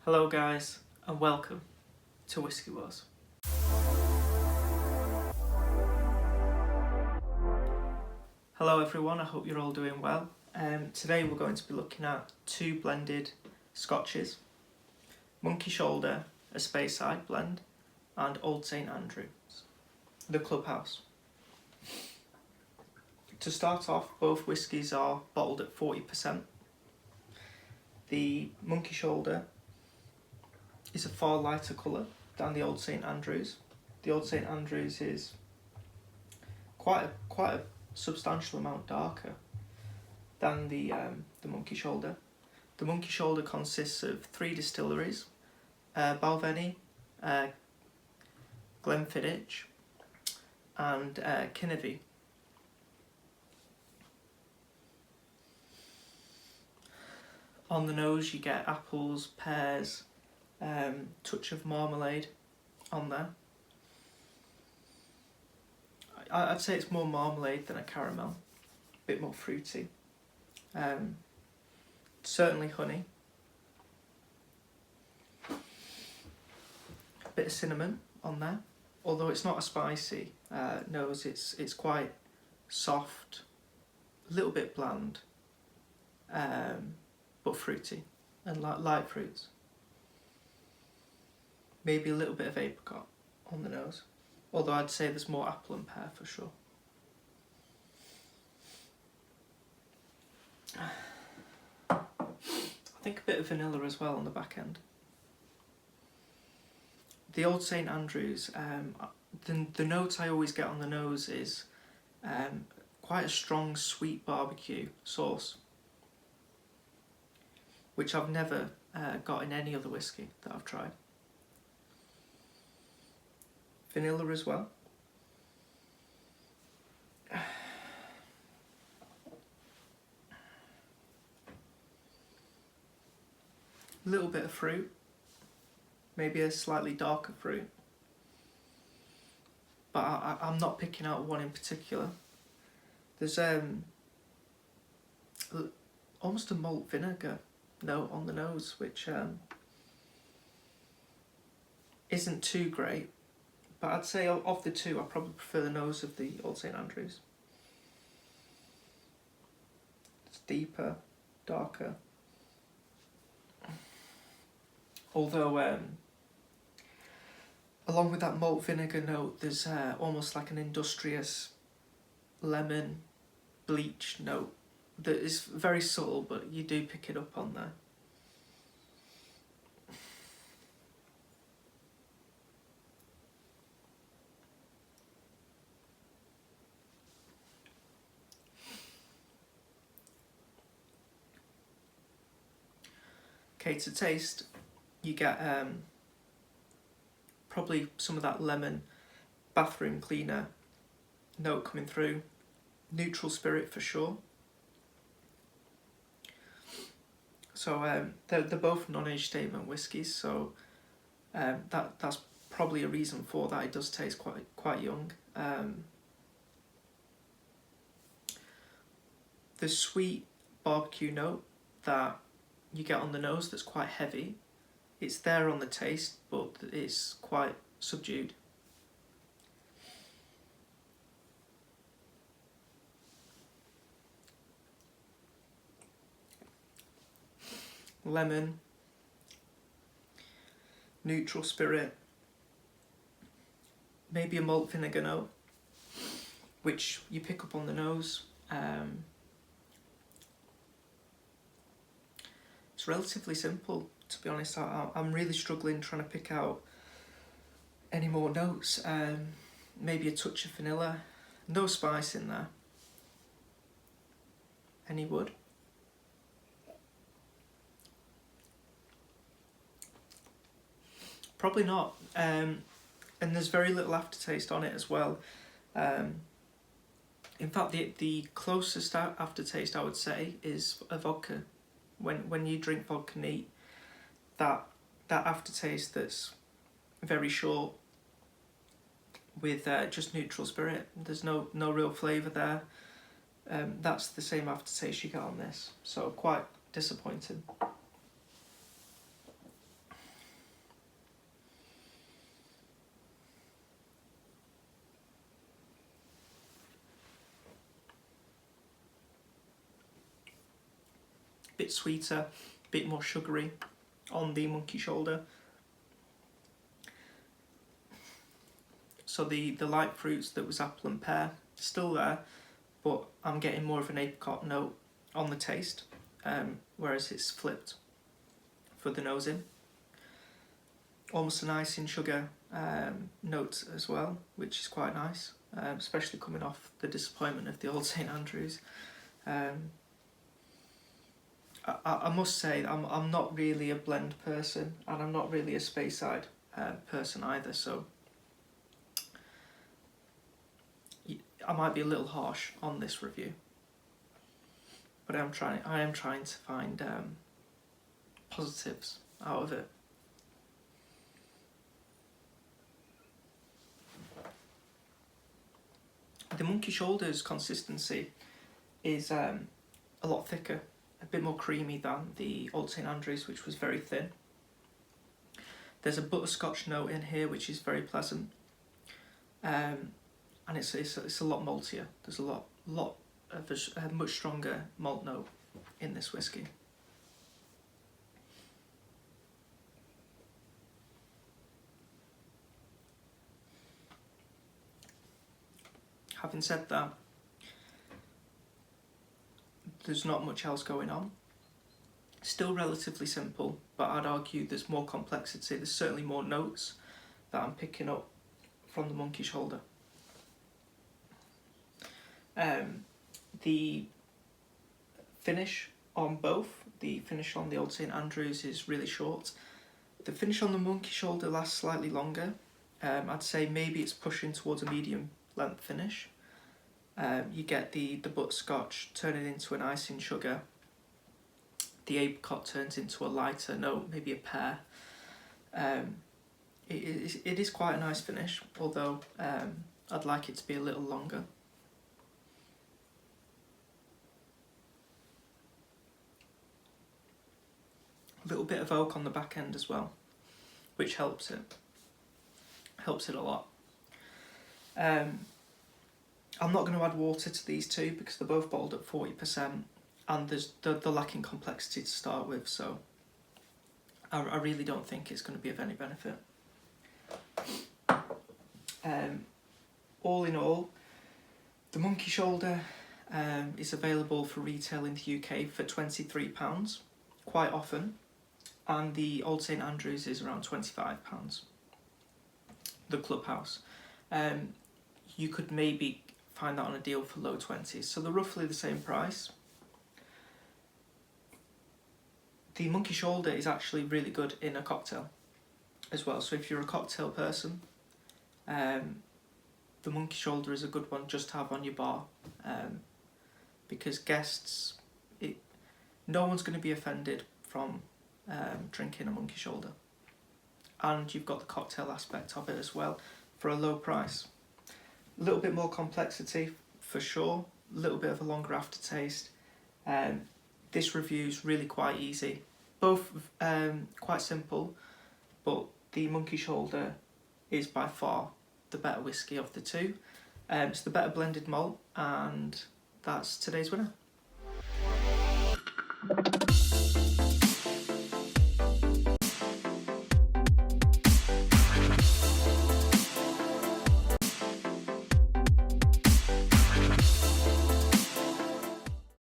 Hello guys, and welcome to Whisky Wars. Hello everyone, I hope you're all doing well. Today we're going to be looking at two blended Scotches, Monkey Shoulder, a Speyside blend, and Old St Andrews, the Clubhouse. To start off, both whiskies are bottled at 40%. The Monkey Shoulder is a far lighter colour than the Old St Andrews. The Old St Andrews is quite a substantial amount darker than the Monkey Shoulder. The Monkey Shoulder consists of 3 distilleries: Balvenie, Glenfiddich, and Kinnevy. On the nose you get apples, pears, touch of marmalade on there. I'd say it's more marmalade than a caramel, a bit more fruity. Certainly honey. A bit of cinnamon on there, although it's not a spicy nose. It's quite soft, a little bit bland, but fruity and light fruits. Maybe a little bit of apricot on the nose, although I'd say there's more apple and pear for sure. I think a bit of vanilla as well on the back end. The Old St Andrews, the notes I always get on the nose is quite a strong sweet barbecue sauce, which I've never got in any other whiskey that I've tried. Vanilla as well. A little bit of fruit, maybe a slightly darker fruit, but I'm not picking out one in particular. There's almost a malt vinegar note on the nose, which isn't too great. But I'd say of the two, I probably prefer the nose of the Old St Andrews. It's deeper, darker. Although, along with that malt vinegar note, there's almost like an industrious lemon bleach note that is very subtle, but you do pick it up on there. Okay, to taste, you get probably some of that lemon bathroom cleaner note coming through. Neutral spirit for sure. So they're both non-age statement whiskies, so that's probably a reason for that. It does taste quite young. The sweet barbecue note that you get on the nose that's quite heavy, it's there on the taste, but it's quite subdued. Lemon, neutral spirit, maybe a malt vinegar note, which you pick up on the nose. It's relatively simple, to be honest. I'm really struggling trying to pick out any more notes. Maybe a touch of vanilla, no spice in there. Any wood? Probably not. And there's very little aftertaste on it as well. In fact, the closest aftertaste I would say is a vodka. When you drink vodka neat, that aftertaste that's very short with just neutral spirit. There's no real flavour there. That's the same aftertaste you get on this, so quite disappointing. bit sweeter, a bit more sugary on the Monkey Shoulder. So the light fruits that was apple and pear, still there, but I'm getting more of an apricot note on the taste, whereas it's flipped for the nosing. Almost an icing sugar note as well, which is quite nice, especially coming off the disappointment of the Old St Andrews. I must say I'm not really a blend person, and I'm not really a Speyside person either, so I might be a little harsh on this review, but I am trying to find positives out of it. The Monkey Shoulder's consistency is a lot thicker, a bit more creamy than the Old St Andrews, which was very thin. There's a butterscotch note in here, which is very pleasant, and it's a lot maltier. There's a lot of a much stronger malt note in this whiskey. Having said that, there's not much else going on. Still relatively simple, but I'd argue there's more complexity. There's certainly more notes that I'm picking up from the Monkey Shoulder. The finish on both, the finish on the Old St Andrews is really short. The finish on the Monkey Shoulder lasts slightly longer. I'd say maybe it's pushing towards a medium length finish. You get the butterscotch turning into an icing sugar. The apricot turns into a lighter note, maybe a pear. It is quite a nice finish, although I'd like it to be a little longer. A little bit of oak on the back end as well, which helps it a lot. I'm not going to add water to these two because they're both bottled at 40%, and they're lacking complexity to start with, so I really don't think it's going to be of any benefit. All in all, the Monkey Shoulder is available for retail in the UK for £23 quite often, and the Old St Andrews is around £25. The Clubhouse. You could maybe find that on a deal for low 20s, so they're roughly the same price. The Monkey Shoulder is actually really good in a cocktail as well, so if you're a cocktail person, the Monkey Shoulder is a good one just to have on your bar, because guests, no one's going to be offended from drinking a Monkey Shoulder, and you've got the cocktail aspect of it as well for a low price. A little bit more complexity for sure, a little bit of a longer aftertaste. This review's really quite easy, both quite simple, but the Monkey Shoulder is by far the better whiskey of the two. It's the better blended malt, and that's today's winner.